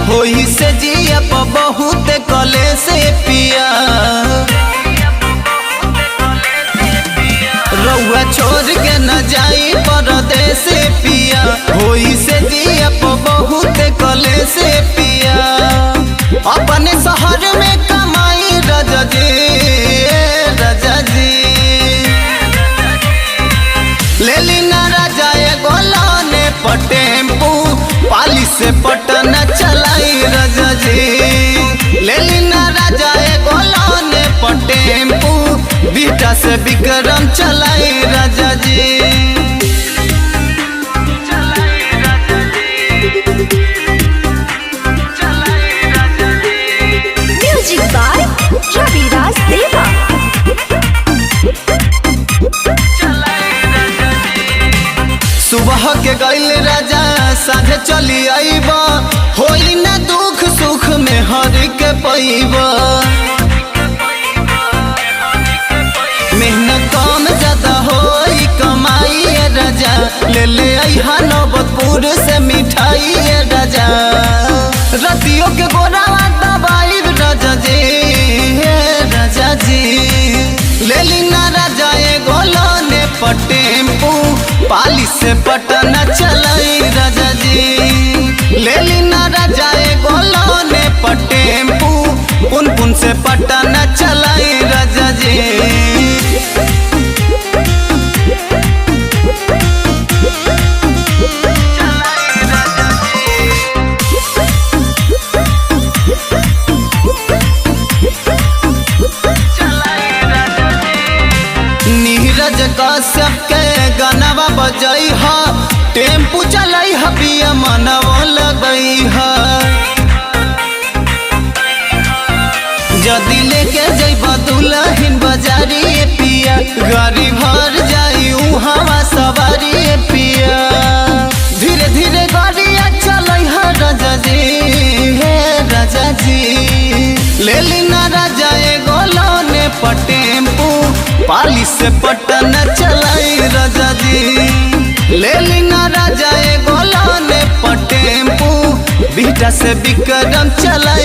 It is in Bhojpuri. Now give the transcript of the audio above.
होई से जिया बहुत कले से पिया रउआ छोड़ के न जाई परदेस पिया होई से जिया बहुत कले से पिया अपने शहर में कमाई राजा जी ले लीना राजा गोलाने पटेम्पू पाली से पटन चलाई राजा जी ले लीना राजा गोलाने पटेम्पू बीटा से विक्रम चलाई राजा जी। म्यूजिक बाय रविराज देवा। सुबह के गईल राजा साँझ चली आईब होई न दुख सुख में हर के पैब मेहनत कम ज्यादा होई कमाई राजा ले ले आइहा नौबतपुर से मिठाई राजा रतियों के गोरावा दबाई राजा जी ले लीना राजा गोलाने पटेम्पू पाली से पटन चलाई राजा जी ले लीना राजा गोलाने पटेम्पू पुन से पटन चलाई राजा जी। नीरज कश्यप के गाना बजई हा टेम्पू चलाई हा पिया मनवा लगई हा जदी लेके जइबा दुल्हन बाजारी पिया गाड़ी भर जाई उहावा सवारी पिया धीरे धीरे गाड़िया चलई हा राजा जी ले लीना राजा गोलाने पटेम्पू पाली से पटन चलाई राजा जी ले लीना राजा गोलाने पटेम्पू बीटा से विक्रम चलाई।